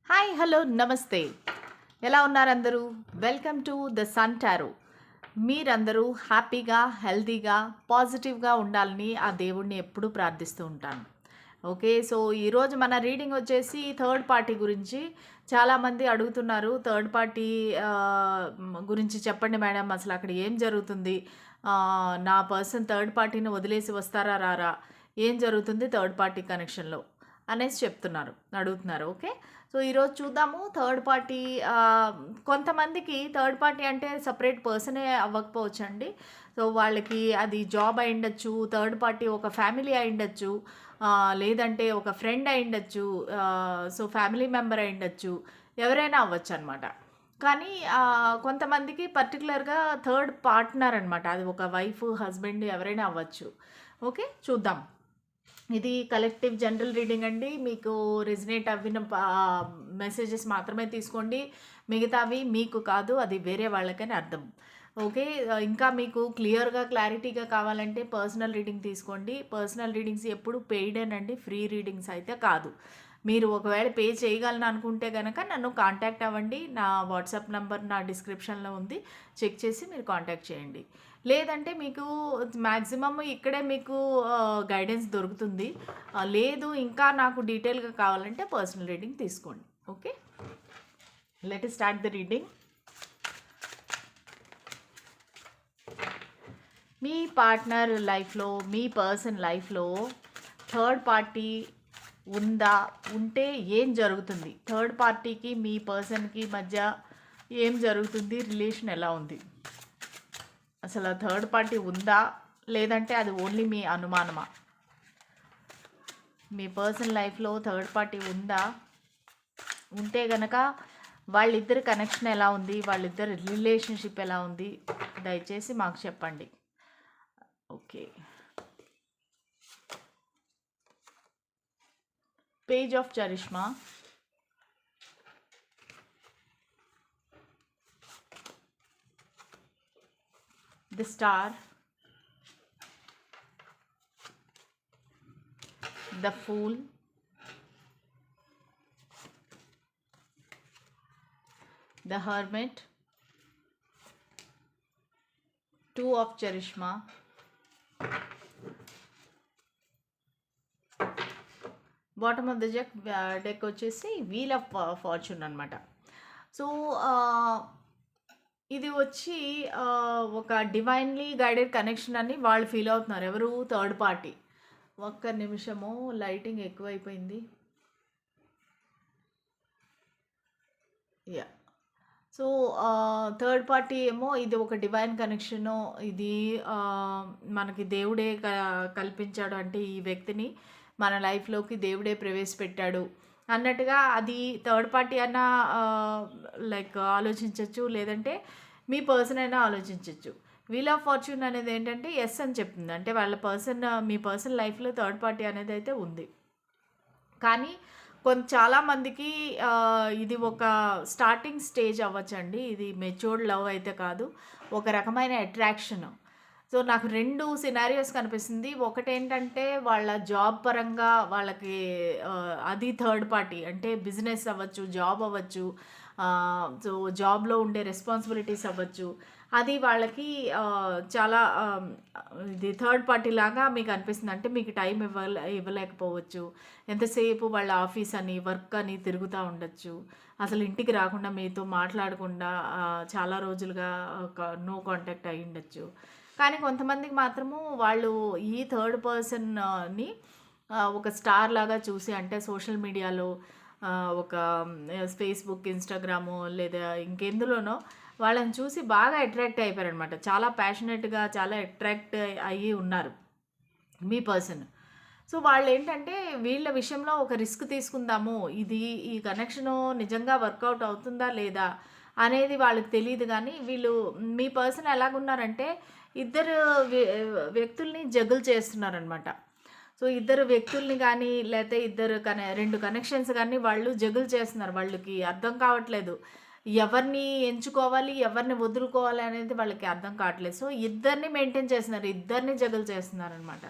Hi hello నమస్తే. ఎలా ఉన్నారు అందరూ? Welcome to the Sun Tarot. మీరందరూ హ్యాపీగా, హెల్తీగా, పాజిటివ్గా ఉండాలని ఆ దేవుడిని ఎప్పుడూ ప్రార్థిస్తూ ఉంటాను. ఓకే. సో ఈరోజు మన రీడింగ్ వచ్చేసి థర్డ్ పార్టీ గురించి. చాలామంది అడుగుతున్నారు, థర్డ్ పార్టీ గురించి చెప్పండి మేడం, అసలు అక్కడ ఏం జరుగుతుంది? నా పర్సన్ థర్డ్ పార్టీని వదిలేసి వస్తారా రారా? ఏం జరుగుతుంది థర్డ్ పార్టీ కనెక్షన్లో అనేసి అడుగుతున్నారు. ఓకే. సో ఈరోజు చూద్దాము థర్డ్ పార్టీ. కొంతమందికి థర్డ్ పార్టీ అంటే సపరేట్ పర్సనే అవ్వకపోవచ్చండి. సో వాళ్ళకి అది జాబ్ అయిండొచ్చు, థర్డ్ పార్టీ ఒక ఫ్యామిలీ అయిండొచ్చు, లేదంటే ఒక ఫ్రెండ్ అయిండొచ్చు, సో ఫ్యామిలీ మెంబర్ అయిండొచ్చు, ఎవరైనా అవ్వచ్చు అనమాట. కానీ కొంతమందికి పర్టికులర్గా థర్డ్ పార్ట్నర్ అనమాట, అది ఒక వైఫ్, హస్బెండ్ ఎవరైనా అవ్వచ్చు. ఓకే, చూద్దాం. ఇది కలెక్టివ్ జనరల్ రీడింగ్ అండి. మీకు రెజినేట్ అవ్విన మెసేజెస్ మాత్రమే తీసుకోండి, మిగతావి మీకు కాదు, అది వేరే వాళ్ళకని అర్థం. ఓకే. ఇంకా మీకు క్లారిటీగా కావాలంటే పర్సనల్ రీడింగ్ తీసుకోండి. పర్సనల్ రీడింగ్స్ ఎప్పుడు పెయిడేనండి, ఫ్రీ రీడింగ్స్ అయితే కాదు. మీరు ఒకవేళ పే చేయగలను అనుకుంటే కనుక నన్ను కాంటాక్ట్ అవ్వండి. నా వాట్సాప్ నంబర్ నా డిస్క్రిప్షన్లో ఉంది, చెక్ చేసి మీరు కాంటాక్ట్ చేయండి. లేదంటే మీకు మ్యాక్సిమమ్ ఇక్కడే మీకు గైడెన్స్ దొరుకుతుంది. లేదు ఇంకా నాకు డీటెయిల్గా కావాలంటే పర్సనల్ రీడింగ్ తీసుకోండి. Okay, let start the reading. Me partner లైఫ్లో, మీ పర్సన్ లైఫ్లో థర్డ్ పార్టీ ఉందా? ఉంటే ఏం జరుగుతుంది? థర్డ్ పార్టీకి మీ పర్సన్కి మధ్య ఏం జరుగుతుంది? రిలేషన్ ఎలా ఉంది? అసలు థర్డ్ పార్టీ ఉందా, లేదంటే అది ఓన్లీ మీ అనుమానమా? మీ పర్సన్ లైఫ్లో థర్డ్ పార్టీ ఉందా? ఉంటే గనక వాళ్ళిద్దరి కనెక్షన్ ఎలా ఉంది, వాళ్ళిద్దరి రిలేషన్షిప్ ఎలా ఉంది, దయచేసి మాకు చెప్పండి. Okay, page of charisma, the star, the fool, the hermit, two of charisma, bottom of the deck వచ్చేసి వీల్ ఆఫ్ ఫార్చ్యూన్ అనమాట. సో ఇది వచ్చి ఒక డివైన్లీ గైడెడ్ కనెక్షన్ అని వాళ్ళు ఫీల్ అవుతున్నారు. ఎవరు? Third party. ఒక్క నిమిషము, లైటింగ్ ఎక్కువైపోయింది. యా. సో థర్డ్ పార్టీ ఏమో ఇది ఒక డివైన్ కనెక్షను, ఇది మనకి దేవుడే కల్పించాడు, అంటే ఈ వ్యక్తిని మన లైఫ్లోకి దేవుడే ప్రవేశపెట్టాడు అన్నట్టుగా అది థర్డ్ పార్టీ అన్న లైక్ ఆలోచించవచ్చు, లేదంటే మీ పర్సన్ అయినా ఆలోచించవచ్చు. వీల్ ఆఫ్ ఫార్చ్యూన్ అనేది ఏంటంటే ఎస్ అని చెప్తుంది, అంటే వాళ్ళ మీ పర్సన్ లైఫ్లో థర్డ్ పార్టీ అనేది అయితే ఉంది. కానీ చాలామందికి ఇది ఒక స్టార్టింగ్ స్టేజ్ అవ్వచ్చండి. ఇది మెచ్యూర్డ్ లవ్ అయితే కాదు, ఒక రకమైన అట్రాక్షన్. సో నాకు 2 సినారియోస్ కనిపిస్తుంది. ఒకటేంటంటే వాళ్ళ జాబ్ పరంగా వాళ్ళకి అది థర్డ్ పార్టీ, అంటే బిజినెస్ అవ్వచ్చు, జాబ్ అవ్వచ్చు, సో జాబ్లో ఉండే రెస్పాన్సిబిలిటీస్ అవ్వచ్చు, అది వాళ్ళకి చాలా ఇది థర్డ్ పార్టీ లాగా మీకు అనిపిస్తుంది. అంటే మీకు టైం ఇవ్వలేకపోవచ్చు, ఎంతసేపు వాళ్ళ ఆఫీస్ అని, వర్క్ అని తిరుగుతూ ఉండొచ్చు, అసలు ఇంటికి రాకుండా మీతో మాట్లాడకుండా చాలా రోజులుగా నో కాంటాక్ట్ అయ్యి ఉండొచ్చు. కానీ కొంతమందికి మాత్రము వాళ్ళు ఈ థర్డ్ పర్సన్ని ఒక స్టార్ లాగా చూసి, అంటే సోషల్ మీడియాలో ఒక ఫేస్బుక్, ఇన్స్టాగ్రాము లేదా ఇంకెందులోనో వాళ్ళని చూసి బాగా అట్రాక్ట్ అయిపోయారనమాట. చాలా ప్యాషనెట్గా, చాలా అట్రాక్ట్ అయ్యి ఉన్నారు మీ పర్సన్. సో వాళ్ళు ఏంటంటే వీళ్ళ విషయంలో ఒక రిస్క్ తీసుకుందాము, ఈ కనెక్షను నిజంగా వర్కౌట్ అవుతుందా లేదా అనేది వాళ్ళకి తెలియదు. కానీ వీళ్ళు మీ పర్సన్ ఎలాగున్నారంటే ఇద్దరు వ్యక్తుల్ని జగుల్ చేస్తున్నారనమాట. సో ఇద్దరు వ్యక్తుల్ని కానీ, లేకపోతే రెండు కనెక్షన్స్ కానీ వాళ్ళు జగుల్ చేస్తున్నారు. వాళ్ళకి అర్థం కావట్లేదు ఎవరిని ఎంచుకోవాలి, ఎవరిని వదులుకోవాలి అనేది వాళ్ళకి అర్థం కావట్లేదు. సో ఇద్దరిని మెయింటైన్ చేస్తున్నారు, ఇద్దరిని జగుల్ చేస్తున్నారనమాట.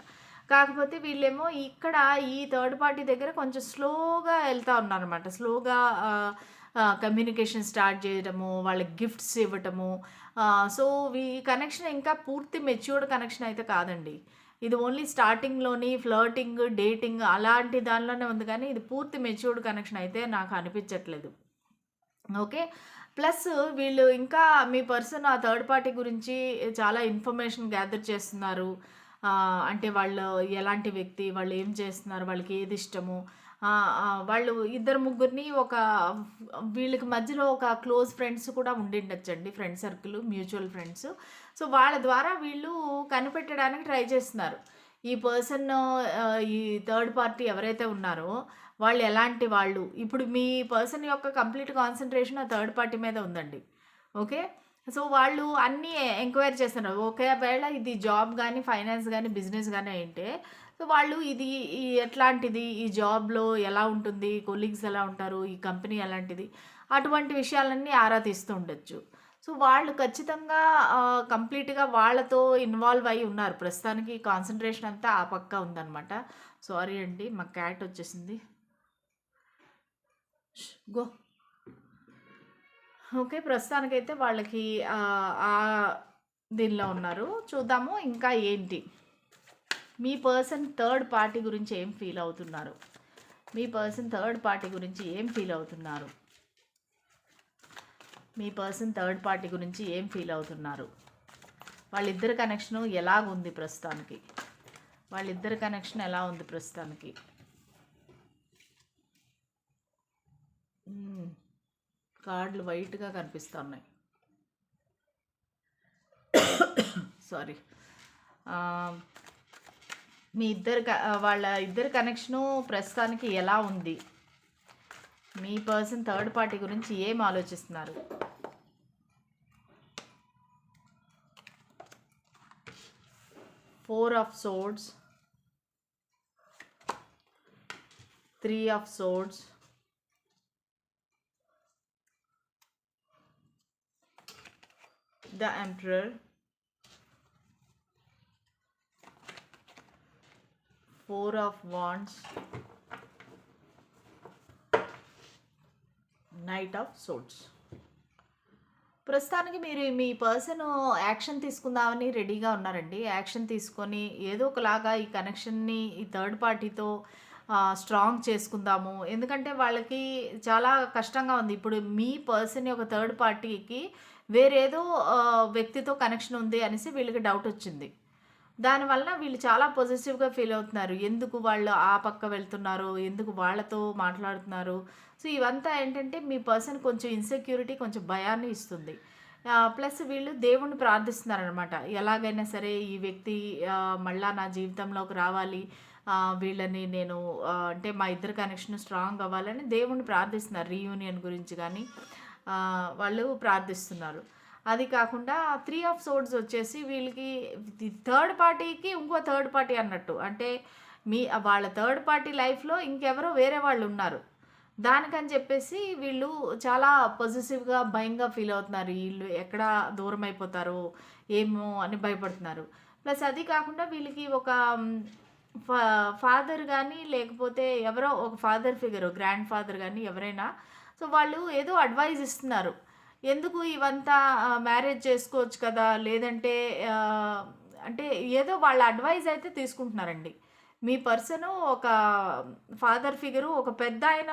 కాకపోతే వీళ్ళేమో ఇక్కడ ఈ థర్డ్ పార్టీ దగ్గర కొంచెం స్లోగా వెళ్తా ఉన్నారనమాట. స్లోగా కమ్యూనికేషన్ స్టార్ట్ చేయడము, వాళ్ళకి గిఫ్ట్స్ ఇవ్వటము. సో, ఈ కనెక్షన్ ఇంకా పూర్తి మెచ్యూర్డ్ కనెక్షన్ అయితే కాదండి. ఇది ఓన్లీ స్టార్టింగ్‌లోని ఫ్లర్టింగ్, డేటింగ్ అలాంటి దానిలోనే ఉంది కానీ, ఇది పూర్తి మెచ్యూర్డ్ కనెక్షన్ అయితే నాకు అనిపించట్లేదు. ఓకే. ప్లస్ వీళ్ళు ఇంకా మీ పర్సన్ ఆ థర్డ్ పార్టీ గురించి చాలా ఇన్ఫర్మేషన్ గ్యాదర్ చేస్తున్నారు. అంటే వాళ్ళు ఎలాంటి వ్యక్తి, వాళ్ళు ఏం చేస్తున్నారు, వాళ్ళకి ఏది ఇష్టము. వాళ్ళు ఇద్దరు ముగ్గురిని వీళ్ళకి మధ్యలో ఒక క్లోజ్ ఫ్రెండ్స్ కూడా ఉండిండొచ్చండి. Friend circle, mutual friends. So, వాళ్ళ ద్వారా వీళ్ళు కనిపెట్టడానికి ట్రై చేస్తున్నారు. ఈ పర్సన్ ఈ థర్డ్ పార్టీ ఎవరైతే ఉన్నారో వాళ్ళు ఎలాంటి వాళ్ళు. ఇప్పుడు మీ పర్సన్ యొక్క కంప్లీట్ కాన్సంట్రేషన్ ఆ థర్డ్ పార్టీ మీద ఉందండి. ఓకే. సో, వాళ్ళు అన్నీ ఎంక్వైరీ చేస్తున్నారు. ఒకవేళ ఇది జాబ్ గానీ, ఫైనాన్స్ గానీ, బిజినెస్ గానీ అయింటే, సో, వాళ్ళు ఇది ఎట్లాంటిది, ఈ జాబ్‌లో ఎలా ఉంటుంది, కొలీగ్స్ ఎలా ఉంటారు, ఈ కంపెనీ ఎలాంటిది, అటువంటి విషయాలన్నీ ఆరా తీస్తూ ఉండొచ్చు. సో, వాళ్ళు ఖచ్చితంగా కంప్లీట్‌గా వాళ్ళతో ఇన్వాల్వ్ అయ్యి ఉన్నారు. ప్రస్తుతానికి కాన్సంట్రేషన్ అంతా ఆ పక్క ఉందనమాట. సారీ అండి. మా క్యాట్ వచ్చేసింది. గో. ఓకే. ప్రస్తుతానికైతే వాళ్ళకి దీనిలో ఉన్నారు. చూద్దాము ఇంకా ఏంటి. మీ పర్సన్ థర్డ్ పార్టీ గురించి ఏం ఫీల్ అవుతున్నారు? మీ పర్సన్ థర్డ్ పార్టీ గురించి ఏం ఫీల్ అవుతున్నారు? మీ పర్సన్ థర్డ్ పార్టీ గురించి ఏం ఫీల్ అవుతున్నారు? వాళ్ళిద్దరి కనెక్షను ఎలాగుంది ప్రస్తుతానికి? వాళ్ళిద్దరి కనెక్షన్ ఎలా ఉంది ప్రస్తుతానికి? కార్డులు వైట్‌గా కనిపిస్తున్నాయి. సారీ. మీ వాళ్ళ ఇద్దరి కనెక్షను ప్రస్తుతానికి ఎలా ఉంది? మీ పర్సన్ థర్డ్ పార్టీ గురించి ఏం ఆలోచిస్తున్నారు? Four of swords, three of swords, the emperor, four of wands, knight of swords. ప్రస్తుతానికి మీరు మీ పర్సన్ యాక్షన్ తీసుకుందామని రెడీగా ఉన్నారండి. యాక్షన్ తీసుకొని ఏదో ఒకలాగా ఈ కనెక్షన్ని ఈ థర్డ్ పార్టీతో స్ట్రాంగ్ చేసుకుందాము. ఎందుకంటే వాళ్ళకి చాలా కష్టంగా ఉంది. ఇప్పుడు మీ పర్సన్ యొక్క థర్డ్ పార్టీకి వేరేదో వ్యక్తితో కనెక్షన్ ఉంది అనేసి వీళ్ళకి డౌట్ వచ్చింది. దానివల్ల వీళ్ళు చాలా పొజిటివ్గా ఫీల్ అవుతున్నారు. ఎందుకు వాళ్ళు ఆ పక్క వెళ్తున్నారు, ఎందుకు వాళ్ళతో మాట్లాడుతున్నారు. సో, ఇవంతా ఏంటంటే మీ పర్సన్ కొంచెం ఇన్సెక్యూరిటీ, కొంచెం భయాన్ని ఇస్తుంది. ప్లస్ వీళ్ళు దేవుణ్ణి ప్రార్థిస్తున్నారనమాట. ఎలాగైనా సరే ఈ వ్యక్తి మళ్ళా నా జీవితంలోకి రావాలి, వీళ్ళని నేను అంటే మా ఇద్దరి కనెక్షన్ స్ట్రాంగ్ అవ్వాలని దేవుణ్ణి ప్రార్థిస్తున్నారు. రీయూనియన్ గురించి కానీ వాళ్ళు ప్రార్థిస్తున్నారు. అది కాకుండా త్రీ ఆఫ్ సోర్డ్స్ వచ్చేసి వీళ్ళకి థర్డ్ పార్టీకి ఇంకో థర్డ్ పార్టీ అన్నట్టు. అంటే వాళ్ళ థర్డ్ పార్టీ లైఫ్‌లో ఇంకెవరో వేరే వాళ్ళు ఉన్నారు. దానికని చెప్పేసి వీళ్ళు చాలా పొసెసివ్‌గా, భయంగా ఫీల్ అవుతున్నారు. వీళ్ళు ఎక్కడ దూరం అయిపోతారో ఏమో అని భయపడుతున్నారు. ప్లస్ అది కాకుండా వీళ్ళకి ఒక ఫాదర్ కానీ, లేకపోతే ఎవరో ఒక ఫాదర్ ఫిగర్, గ్రాండ్ ఫాదర్ కానీ ఎవరైనా, సో, వాళ్ళు ఏదో అడ్వైజ్ ఇస్తున్నారు. ఎందుకు ఇవంతా మ్యారేజ్ చేసుకోవచ్చు కదా! లేదంటే అంటే ఏదో వాళ్ళ అడ్వైజ్ అయితే తీసుకుంటున్నారండి. మీ పర్సను ఒక ఫాదర్ ఫిగరు, ఒక పెద్దాయన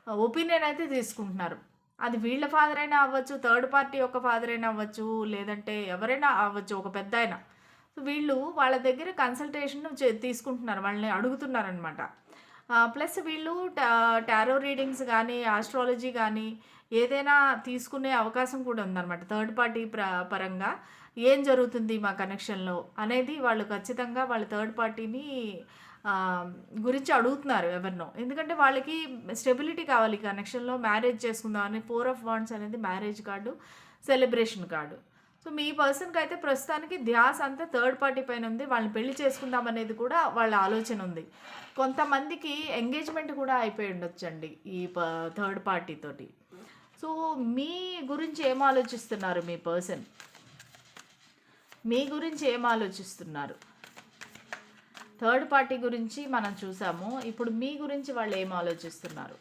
ఒపీనియన్ అయితే తీసుకుంటున్నారు. అది వీళ్ళ ఫాదర్ అయినా అవ్వచ్చు, థర్డ్ పార్టీ యొక్క ఫాదర్ అయినా అవ్వచ్చు, లేదంటే ఎవరైనా అవ్వచ్చు, ఒక పెద్దాయన. సో, వీళ్ళు వాళ్ళ దగ్గర కన్సల్టేషన్ తీసుకుంటున్నారు. వాళ్ళని అడుగుతున్నారనమాట. ప్లస్ వీళ్ళు టారో రీడింగ్స్ కానీ, ఆస్ట్రాలజీ కానీ ఏదైనా తీసుకునే అవకాశం కూడా ఉందన్నమాట. థర్డ్ పార్టీ పరంగా ఏం జరుగుతుంది మా కనెక్షన్‌లో అనేది వాళ్ళు ఖచ్చితంగా వాళ్ళ థర్డ్ పార్టీని గురించి అడుగుతున్నారు ఎవరినో. ఎందుకంటే వాళ్ళకి స్టెబిలిటీ కావాలి కనెక్షన్‌లో. మ్యారేజ్ చేసుకుందామని ఫోర్ ఆఫ్ వాండ్స్ అనేది marriage card, celebration card. So, మీ పర్సన్‌కి అయితే ప్రస్తుతానికి ధ్యాస అంతా థర్డ్ పార్టీ పైన ఉంది. వాళ్ళని పెళ్లి చేసుకుందాం అనేది కూడా వాళ్ళ ఆలోచన ఉంది. కొంతమందికి ఎంగేజ్మెంట్ కూడా అయిపోయి ఉండొచ్చండి ఈ థర్డ్ పార్టీ తోటి. సో, మీ గురించి ఏం ఆలోచిస్తున్నారు మీ పర్సన్? మీ గురించి ఏం ఆలోచిస్తున్నారు? థర్డ్ పార్టీ గురించి మనం చూసాము. ఇప్పుడు మీ గురించి వాళ్ళు ఏం ఆలోచిస్తున్నారు?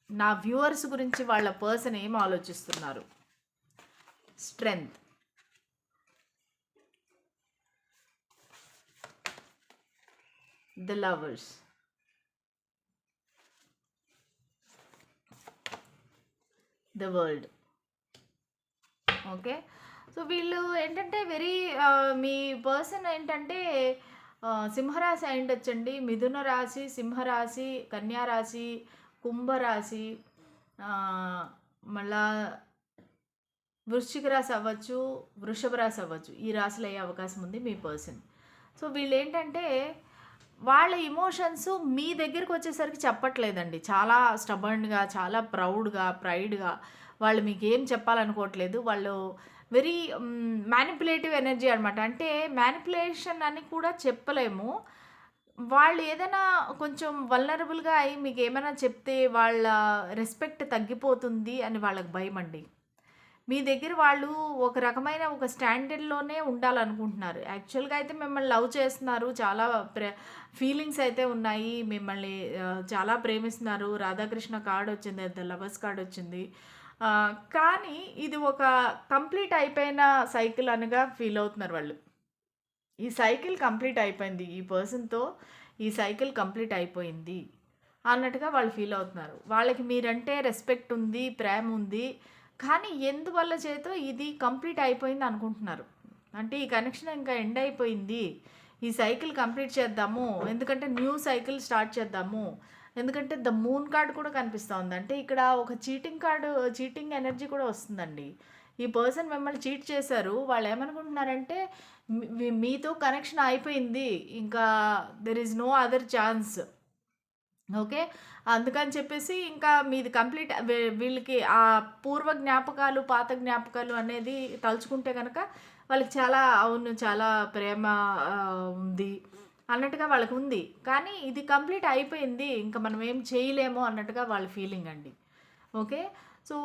నా వ్యూవర్స్ గురించి వాళ్ళ పర్సన్ ఏం ఆలోచిస్తున్నారు? Strength, the lovers, the world. Okay, so వీళ్ళు ఏంటంటే మీ పర్సన్ ఏంటంటే సింహరాశి అయి ఉండొచ్చండి, మిథున రాశి, సింహరాశి, కన్యా రాశి, కుంభరాశి, మళ్ళా వృశ్చిక రాశి అవ్వచ్చు, వృషభ రాశి అవ్వచ్చు. ఈ రాశులు అయ్యే అవకాశం ఉంది మీ పర్సన్. సో వీళ్ళు ఏంటంటే వాళ్ళ ఇమోషన్స్ మీ దగ్గరికి వచ్చేసరికి చెప్పట్లేదండి. చాలా స్టబర్న్గా, చాలా ప్రైడ్గా వాళ్ళు మీకు ఏం చెప్పాలనుకోవట్లేదు. వాళ్ళు వెరీ మ్యానిపులేటివ్ ఎనర్జీ అనమాట. అంటే మ్యానిపులేషన్ అని కూడా చెప్పలేము. వాళ్ళు ఏదైనా కొంచెం వల్నరబుల్గా అయ్యి మీకు ఏమైనా చెప్తే వాళ్ళ రెస్పెక్ట్ తగ్గిపోతుంది అని వాళ్ళకి భయం అండి. మీ దగ్గర వాళ్ళు ఒక రకమైన ఒక స్టాండర్డ్లోనే ఉండాలనుకుంటున్నారు. యాక్చువల్గా అయితే మిమ్మల్ని లవ్ చేస్తున్నారు, చాలా ఫీలింగ్స్ అయితే ఉన్నాయి, మిమ్మల్ని చాలా ప్రేమిస్తున్నారు. రాధాకృష్ణ కార్డ్ వచ్చింది, ద లవర్స్ కార్డ్ వచ్చింది. కానీ ఇది ఒక కంప్లీట్ అయిపోయిన సైకిల్ అనగా ఫీల్ అవుతున్నారు వాళ్ళు. ఈ సైకిల్ కంప్లీట్ అయిపోయింది, ఈ పర్సన్తో ఈ సైకిల్ కంప్లీట్ అయిపోయింది అన్నట్టుగా వాళ్ళు ఫీల్ అవుతున్నారు. వాళ్ళకి మీరంటే రెస్పెక్ట్ ఉంది, ప్రేమ ఉంది, కానీ ఎందువల్ల చేతో ఇది కంప్లీట్ అయిపోయింది అనుకుంటున్నారు. అంటే ఈ కనెక్షన్ ఇంకా ఎండ్ అయిపోయింది, ఈ సైకిల్ కంప్లీట్ చేద్దాము, ఎందుకంటే న్యూ సైకిల్ స్టార్ట్ చేద్దాము. ఎందుకంటే ద మూన్ కార్డ్ కూడా కనిపిస్తూ ఉంది. అంటే ఇక్కడ ఒక చీటింగ్ ఎనర్జీ కూడా వస్తుందండి. ఈ పర్సన్ మిమ్మల్ని చీట్ చేశారు. వాళ్ళు ఏమనుకుంటున్నారంటే మీతో కనెక్షన్ అయిపోయింది, ఇంకా there is no other chance. Okay, అందుకని చెప్పేసి ఇంకా మీది కంప్లీట్. వీళ్ళకి ఆ పూర్వ జ్ఞాపకాలు, పాత జ్ఞాపకాలు అనేది తలుచుకుంటే కనుక వాళ్ళకి చాలా చాలా ప్రేమ ఉంది అన్నట్టుగా వాళ్ళకు ఉంది. కానీ ఇది కంప్లీట్ అయిపోయింది, ఇంకా మనం ఏం చేయలేము అన్నట్టుగా వాళ్ళ ఫీలింగ్ అండి. ఓకే, సో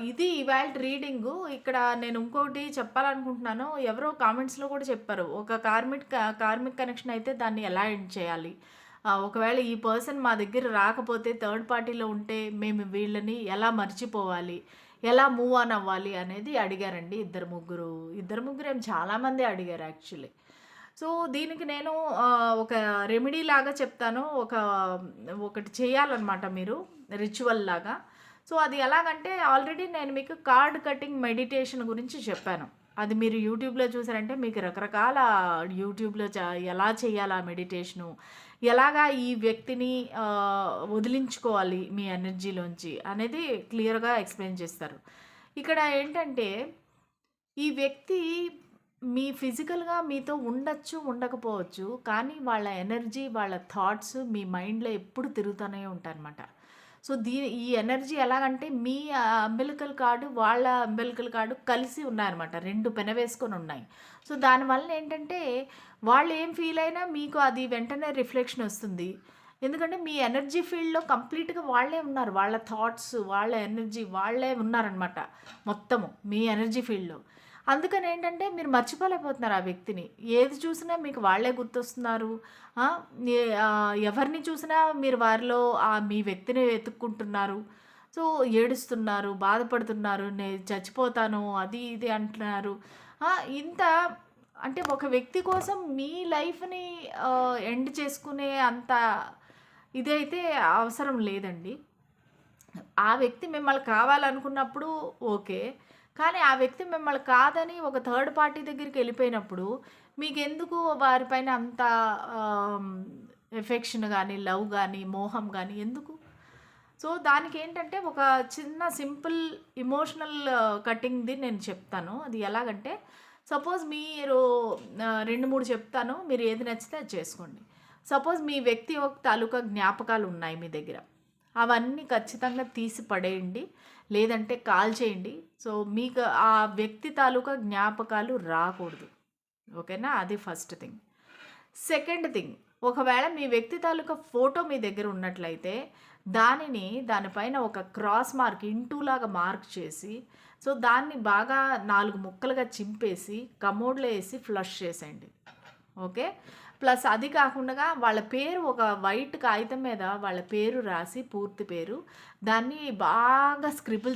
ఇది ఇవాళ రీడింగు. ఇక్కడ నేను ఇంకోటి చెప్పాలనుకుంటున్నాను. ఎవరో కామెంట్స్లో కూడా చెప్పారు, ఒక కార్మిక్ కనెక్షన్ అయితే దాన్ని ఎలా ఎండ్ చేయాలి, ఒకవేళ ఈ పర్సన్ మా దగ్గర రాకపోతే, థర్డ్ పార్టీలో ఉంటే మేము వీళ్ళని ఎలా మర్చిపోవాలి, ఎలా మూవ్ ఆన్ అవ్వాలి అనేది అడిగారండి ఇద్దరు ముగ్గురు ఏం చాలామంది అడిగారు యాక్చువల్లీ. సో దీనికి నేను ఒక రెమెడీ లాగా చెప్తాను, ఒకటి చేయాలన్నమాట మీరు, రిచువల్ లాగా. సో అది ఎలాగంటే, ఆల్రెడీ నేను మీకు కార్డ్ కటింగ్ మెడిటేషన్ గురించి చెప్పాను. అది మీరు యూట్యూబ్లో చూసారంటే మీకు రకరకాల యూట్యూబ్లో ఎలా చేయాలి ఆ మెడిటేషను, ఎలాగా ఈ వ్యక్తిని వదిలించుకోవాలి మీ ఎనర్జీలోంచి అనేది క్లియర్గా ఎక్స్ప్లెయిన్ చేస్తారు. ఇక్కడ ఏంటంటే ఈ వ్యక్తి మీ ఫిజికల్గా మీతో ఉండొచ్చు, ఉండకపోవచ్చు, కానీ వాళ్ళ ఎనర్జీ, వాళ్ళ థాట్స్ మీ మైండ్లో ఎప్పుడు తిరుగుతూనే ఉంటాయన్నమాట. సో ఈ ఎనర్జీ ఎలాగంటే మీ అంబెలికల్ కార్డు, వాళ్ళ అంబెలికల్ కార్డు కలిసి ఉన్నాయన్నమాట, రెండు పెనవేసుకొని ఉన్నాయి. సో దానివల్ల ఏంటంటే వాళ్ళు ఏం ఫీల్ అయినా మీకు అది వెంటనే రిఫ్లెక్షన్ వస్తుంది. ఎందుకంటే మీ ఎనర్జీ ఫీల్డ్లో కంప్లీట్గా వాళ్ళే ఉన్నారు, వాళ్ళ థాట్స్, వాళ్ళ ఎనర్జీ వాళ్ళే ఉన్నారనమాట మొత్తము మీ ఎనర్జీ ఫీల్డ్లో. అందుకని ఏంటంటే మీరు మర్చిపోలేకపోతున్నారు ఆ వ్యక్తిని. ఏది చూసినా మీకు వాళ్ళే గుర్తొస్తున్నారు. ఎవరిని చూసినా మీరు వారిలో మీ వ్యక్తిని వెతుక్కుంటున్నారు. సో ఏడుస్తున్నారు, బాధపడుతున్నారు, నేను చచ్చిపోతాను అది ఇది అంటున్నారు. ఇంత అంటే ఒక వ్యక్తి కోసం మీ లైఫ్ని ఎండ్ చేసుకునే అంత ఇదైతే అవసరం లేదండి. ఆ వ్యక్తి మిమ్మల్ని కావాలనుకున్నప్పుడు ఓకే, కానీ ఆ వ్యక్తి మిమ్మల్ని కాదని ఒక థర్డ్ పార్టీ దగ్గరికి వెళ్ళిపోయినప్పుడు మీకెందుకు వారిపైన అంత ఎఫెక్షన్ కానీ, లవ్ కానీ, మోహం కానీ ఎందుకు? సో దానికి ఏంటంటే ఒక చిన్న సింపుల్ ఇమోషనల్ కటింగ్ది నేను చెప్తాను. అది ఎలాగంటే, సపోజ్ మీరు 2-3 చెప్తాను, మీరు ఏది నచ్చితే అది చేసుకోండి. సపోజ్ మీ వ్యక్తి ఒక తాలూకా జ్ఞాపకాలు ఉన్నాయి మీ దగ్గర, అవన్నీ ఖచ్చితంగా తీసి పడేయండి, లేదంటే కాల్ చేయండి. సో మీకు ఆ వ్యక్తి తాలూకా జ్ఞాపకాలు రాకూడదు. ఓకేనా, అది ఫస్ట్ థింగ్. సెకండ్ థింగ్, ఒకవేళ మీ వ్యక్తి తాలూకా ఫోటో మీ దగ్గర ఉన్నట్లయితే దానిపైన ఒక క్రాస్ మార్క్, ఇంటూ లాగా మార్క్ చేసి సో దాన్ని బాగా 4 ముక్కలుగా చింపేసి కమోడ్లో వేసి ఫ్లష్ చేసేయండి. ఓకే. ప్లస్ అది కాకుండా వాళ్ళ పేరు ఒక వైట్ కాగితం మీద వాళ్ళ పేరు రాసి, పూర్తి పేరు దాన్ని బాగా స్క్రిబుల్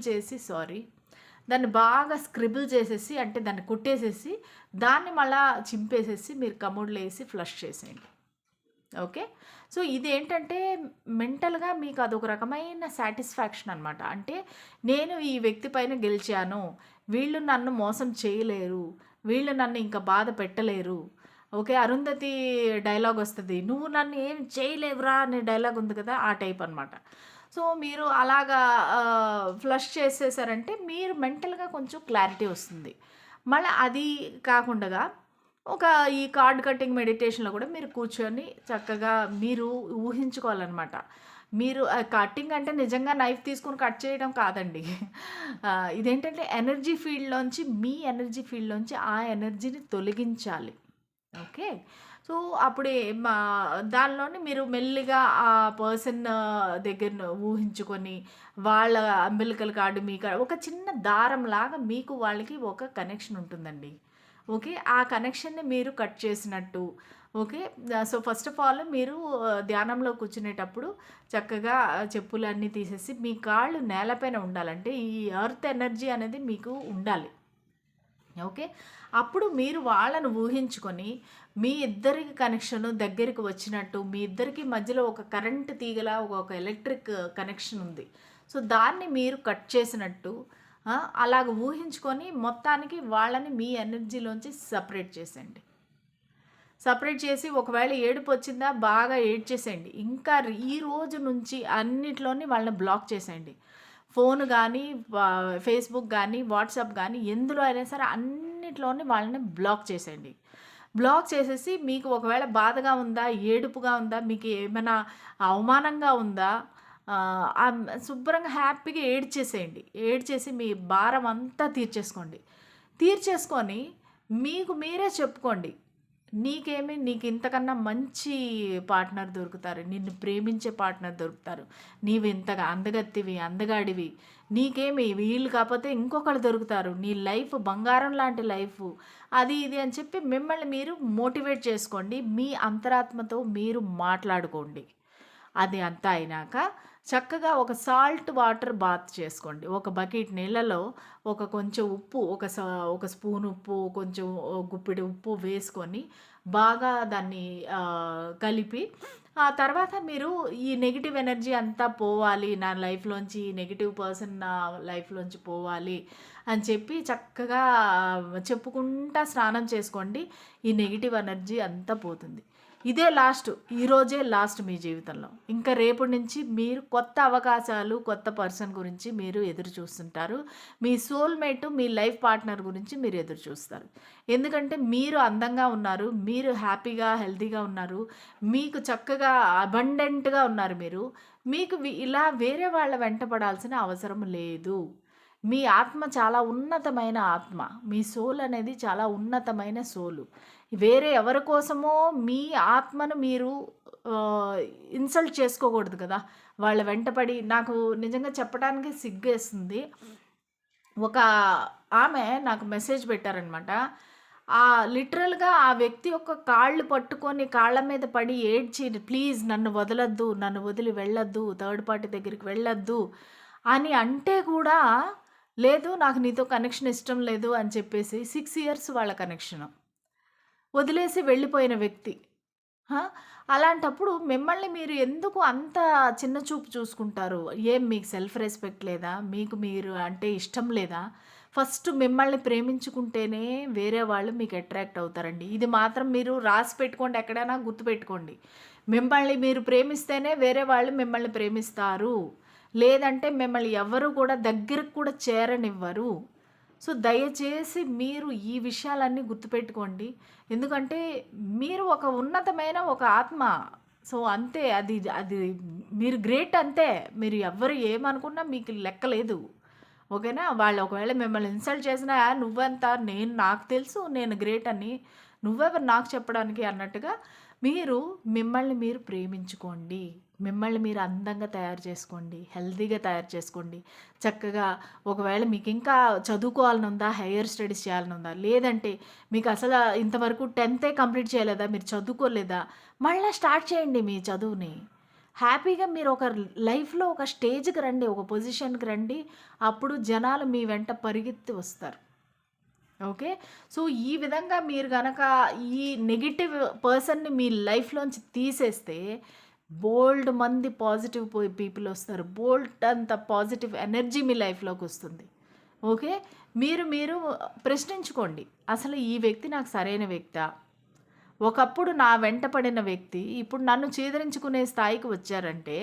చేసేసి, అంటే దాన్ని కొట్టేసేసి దాన్ని మళ్ళా చింపేసేసి మీరు కమోడ్లో వేసి ఫ్లష్ చేసేయండి. ఓకే. సో ఇదేంటంటే మెంటల్‌గా మీకు అదొక రకమైన సాటిస్ఫాక్షన్ అనమాట. అంటే నేను ఈ వ్యక్తి పైన గెలిచాను. వీళ్ళు నన్ను మోసం చేయలేరు. వీళ్ళు నన్ను ఇంకా బాధ పెట్టలేరు. ఓకే. అరుంధతి డైలాగ్ వస్తది. "నువ్వు నన్ను ఏం చేయలేవురా" అనే డైలాగ్ ఉంది కదా! ఆ టైప్ అనమాట. సో మీరు అలాగా ఫ్లష్ చేసేసారంటే మీరు మెంటల్‌గా కొంచెం క్లారిటీ వస్తుంది. మళ్ళా అది కాకుండగా ఒక ఈ కార్డ్ కటింగ్ మెడిటేషన్‌లో కూడా మీరు కూర్చొని చక్కగా మీరు ఊహించుకోవాలనమాట. మీరు కటింగ్ అంటే నిజంగా నైఫ్ తీసుకొని కట్ చేయడం కాదండి. ఇదేంటంటే మీ ఎనర్జీ ఫీల్డ్‌లోంచి ఆ ఎనర్జీని తొలగించాలి. ఓకే. సో, అప్పుడే దానిలోని మీరు మెల్లిగా ఆ పర్సన్ దగ్గరను ఊహించుకొని, వాళ్ళ అంబిలికల్ కార్డ్ ఒక చిన్న దారంలాగా మీకు వాళ్ళకి ఒక కనెక్షన్ ఉంటుందండి. ఓకే. ఆ కనెక్షన్‌ని మీరు కట్ చేసినట్టు. Okay. So, first of all మీరు ధ్యానంలో కూర్చునేటప్పుడు చక్కగా చెప్పులన్నీ తీసేసి మీ కాళ్ళు నేలపైన ఉండాలంటే ఈ ఎర్త్ ఎనర్జీ అనేది మీకు ఉండాలి. ఓకే. అప్పుడు మీరు వాళ్ళను ఊహించుకొని, మీ ఇద్దరికి కనెక్షను దగ్గరికి వచ్చినట్టు, మీ ఇద్దరికి మధ్యలో ఒక కరెంట్ తీగలా ఒక ఎలక్ట్రిక్ కనెక్షన్ ఉంది. సో, దాన్ని మీరు కట్ చేసినట్టు అలాగ ఊహించుకొని మొత్తానికి వాళ్ళని మీ ఎనర్జీలోంచి సెపరేట్ చేసేయండి. సెపరేట్ చేసి ఒకవేళ ఏడుపొచ్చిందా బాగా ఏడ్చేసేయండి. ఇంకా ఈ రోజు నుంచి అన్నిట్లోని వాళ్ళని బ్లాక్ చేసేయండి. ఫోను గానీ, ఫేస్‌బుక్ గానీ, వాట్సాప్ గానీ ఎందులో అయినా సరే అన్నిట్లోని వాళ్ళని బ్లాక్ చేసేయండి. బ్లాక్ చేసేసి మీకు ఒకవేళ బాధగా ఉందా? ఏడుపుగా ఉందా? మీకు ఏమైనా అవమానంగా ఉందా? శుభ్రంగా హ్యాపీగా ఏడ్చేసేయండి. ఏడ్చేసి మీ భారం అంతా తీర్చేసుకోండి. తీర్చేసుకొని మీకు మీరే చెప్పుకోండి. నీకు ఇంతకన్నా మంచి పార్ట్నర్ దొరుకుతారు. నిన్ను ప్రేమించే పార్ట్నర్ దొరుకుతారు. నీవు ఇంతగా అందగత్తివి, అందగాడివి. నీకేమి వీళ్ళు కాకపోతే ఇంకొకళ్ళు దొరుకుతారు. నీ లైఫ్ బంగారం లాంటి లైఫు. అది ఇది అని చెప్పి మిమ్మల్ని మీరు మోటివేట్ చేసుకోండి. మీ అంతరాత్మతో మీరు మాట్లాడుకోండి. అది అంతా అయినాక చక్కగా ఒక సాల్ట్ వాటర్ బాత్ చేసుకోండి. ఒక బకెట్ నీళ్ళలో కొంచెం ఉప్పు, ఒక స్పూన్ ఉప్పు, కొంచెం గుప్పెడు ఉప్పు వేసుకొని బాగా దాన్ని కలిపి ఆ తర్వాత మీరు ఈ నెగెటివ్ ఎనర్జీ అంతా పోవాలి. నా లైఫ్‌లోంచి ఈ నెగెటివ్ పర్సన్ నా లైఫ్‌లోంచి పోవాలి అని చెప్పి చక్కగా చెప్పుకుంటా స్నానం చేసుకోండి. ఈ నెగెటివ్ ఎనర్జీ అంతా పోతుంది. ఇదే లాస్ట్. ఈరోజే లాస్ట్ మీ జీవితంలో. ఇంకా రేపటి నుంచి మీరు కొత్త అవకాశాలు, కొత్త పర్సన్ గురించి మీరు ఎదురు చూస్తుంటారు. మీ సోల్‌మేట్, మీ లైఫ్ పార్ట్నర్ గురించి మీరు ఎదురు చూస్తారు. ఎందుకంటే మీరు అందంగా ఉన్నారు. మీరు హ్యాపీగా, హెల్తీగా ఉన్నారు. మీకు చక్కగా అబండెంట్‌గా ఉన్నారు మీరు. మీకు ఇలా వేరే వాళ్ళ వెంట పడాల్సిన అవసరం లేదు. మీ ఆత్మ చాలా ఉన్నతమైన ఆత్మ. మీ సోల్ అనేది చాలా ఉన్నతమైన సోలు. వేరే ఎవరి కోసమో మీ ఆత్మను మీరు ఇన్సల్ట్ చేసుకోకూడదు కదా! వాళ్ళ వెంటపడి నాకు నిజంగా చెప్పడానికి సిగ్గేస్తుంది. ఒక ఆమె నాకు మెసేజ్ పెట్టారనమాట. లిటరల్‌గా ఆ వ్యక్తి యొక్క కాళ్ళు పట్టుకొని కాళ్ళ మీద పడి ఏడ్చి, "ప్లీజ్ నన్ను వదలొద్దు. నన్ను వదిలి వెళ్ళొద్దు. థర్డ్ పార్టీ దగ్గరికి వెళ్ళొద్దు" అని అంటే కూడా, "లేదు నాకు నీతో కనెక్షన్ ఇష్టం లేదు" అని చెప్పేసి 6 ఇయర్స్ వాళ్ళ కనెక్షను. వదిలేసి వెళ్ళిపోయిన వ్యక్తి. అలాంటప్పుడు మిమ్మల్ని మీరు ఎందుకు అంత చిన్న చూపు చూసుకుంటారు? ఏం మీకు సెల్ఫ్ రెస్పెక్ట్ లేదా? మీకు మీరు అంటే ఇష్టం లేదా? ఫస్ట్ మిమ్మల్ని ప్రేమించుకుంటేనే వేరే వాళ్ళు మీకు అట్రాక్ట్ అవుతారండి. ఇది మాత్రం మీరు రాసి పెట్టుకోండి, ఎక్కడైనా గుర్తుపెట్టుకోండి. మిమ్మల్ని మీరు ప్రేమిస్తేనే వేరే వాళ్ళు మిమ్మల్ని ప్రేమిస్తారు. లేదంటే మిమ్మల్ని ఎవ్వరు కూడా దగ్గరకు కూడా చేరనివ్వరు. సో, దయచేసి మీరు ఈ విషయాలన్నీ గుర్తుపెట్టుకోండి. ఎందుకంటే మీరు ఒక ఉన్నతమైన ఒక ఆత్మ. సో, అంతే అది అది మీరు గ్రేట్ అంతే. మీరు ఎవ్వరు ఏమనుకున్నా మీకు లెక్క లేదు. ఓకేనా? వాళ్ళు ఒకవేళ మిమ్మల్ని ఇన్సల్ట్ చేసినా నువ్వెంత నాకు తెలుసు నేను గ్రేట్ అని. నువ్వెవరు నాకు చెప్పడానికి అన్నట్టుగా మీరు మిమ్మల్ని మీరు ప్రేమించుకోండి. మిమ్మల్ని మీరు అందంగా తయారు చేసుకోండి, హెల్తీగా తయారు చేసుకోండి. చక్కగా ఒకవేళ మీకు ఇంకా చదువుకోవాలని ఉందా, హైయర్ స్టడీస్ చేయాలని ఉందా, లేదంటే మీకు అసలు ఇంతవరకు 10థ్ కంప్లీట్ చేయలేదా, మీరు చదువుకోలేదా, మళ్ళీ స్టార్ట్ చేయండి మీ చదువుని. హ్యాపీగా మీరు ఒక లైఫ్‌లో ఒక స్టేజ్‌కి రండి, ఒక పొజిషన్‌కి రండి. అప్పుడు జనాలు మీ వెంట పరిగెత్తి వస్తారు. ఓకే. సో, ఈ విధంగా మీరు గనక ఈ నెగెటివ్ పర్సన్‌ని మీ లైఫ్‌లోంచి తీసేస్తే బోలెడు మంది పాజిటివ్ పీపుల్ వస్తారు. బోలెడంత పాజిటివ్ ఎనర్జీ మీ లైఫ్‌లోకొస్తుంది. ఓకే. మీరు ప్రశ్నించుకోండి. అసలు ఈ వ్యక్తి నాకు సరైన వ్యక్తా? ఒకప్పుడు నా వెంట పడిన వ్యక్తి ఇప్పుడు నన్ను చీదరించుకునే స్థాయికి వచ్చారంటే,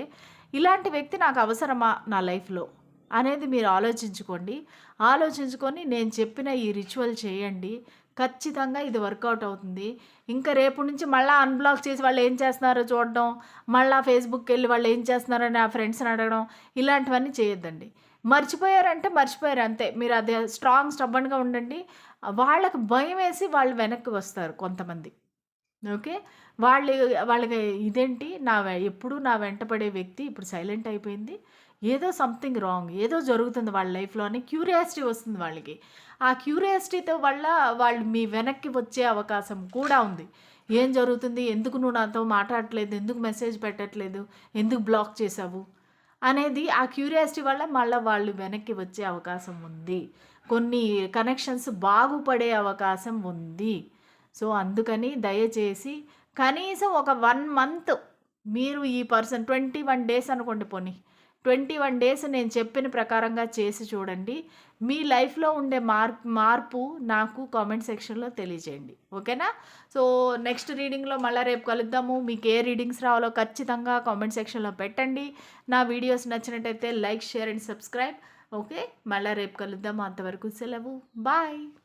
ఇలాంటి వ్యక్తి నాకు అవసరమా నా లైఫ్‌లో? అనేది మీరు ఆలోచించుకోండి. ఆలోచించుకొని నేను చెప్పిన ఈ రిచువల్ చేయండి. ఖచ్చితంగా ఇది వర్కౌట్ అవుతుంది. ఇంకా రేపటి నుంచి మళ్ళా అన్‌బ్లాక్ చేసి వాళ్ళు ఏం చేస్తున్నారో చూడడం, మళ్ళా ఫేస్‌బుక్‌కెళ్ళి వాళ్ళు ఏం చేస్తున్నారని ఆ ఫ్రెండ్స్‌ని అడగడం, ఇలాంటివన్నీ చేయొద్దండి. మర్చిపోయారంటే మర్చిపోయారు అంతే. మీరు అది స్టబ్బర్న్‌గా ఉండండి. వాళ్ళకి భయమేసి వాళ్ళు వెనక్కి వస్తారు కొంతమంది. ఓకే. వాళ్ళు వాళ్ళకి ఇదేంటి ఎప్పుడూ నా వెంట పడే వ్యక్తి ఇప్పుడు సైలెంట్ అయిపోయింది. ఏదో సంథింగ్ రాంగ్. ఏదో జరుగుతుంది వాళ్ళ లైఫ్‌లో అని క్యూరియాసిటీ వస్తుంది వాళ్ళకి. ఆ క్యూరియాసిటీతో వల్ల వాళ్ళు మీ వెనక్కి వచ్చే అవకాశం కూడా ఉంది. ఏం జరుగుతుంది? ఎందుకు నువ్వు నాతో మాట్లాడట్లేదు? ఎందుకు మెసేజ్ పెట్టట్లేదు? ఎందుకు బ్లాక్ చేశావు? అనేది ఆ క్యూరియాసిటీ వల్ల మళ్ళా వాళ్ళు వెనక్కి వచ్చే అవకాశం ఉంది. కొన్ని కనెక్షన్స్ బాగుపడే అవకాశం ఉంది. సో, అందుకని దయచేసి కనీసం ఒక 1 మంత్ మీరు ఈ పర్సన్ 21 డేస్ అనుకోండి పోనీ. 21 డేస్ నేను చెప్పిన ప్రకారంగా చేసి చూడండి. మీ లైఫ్‌లో ఉండే మార్పు నాకు కామెంట్ సెక్షన్‌లో తెలియజేయండి. ఓకేనా? సో, నెక్స్ట్ రీడింగ్‌లో మళ్ళా రేపు కలుద్దాము. మీకు ఏ రీడింగ్స్ రావాలో ఖచ్చితంగా కామెంట్ సెక్షన్‌లో పెట్టండి. నా వీడియోస్ నచ్చినట్టయితే like, share and subscribe. Okay. మళ్ళా రేపు కలుద్దాం. అంతవరకు సెలవు. బాయ్.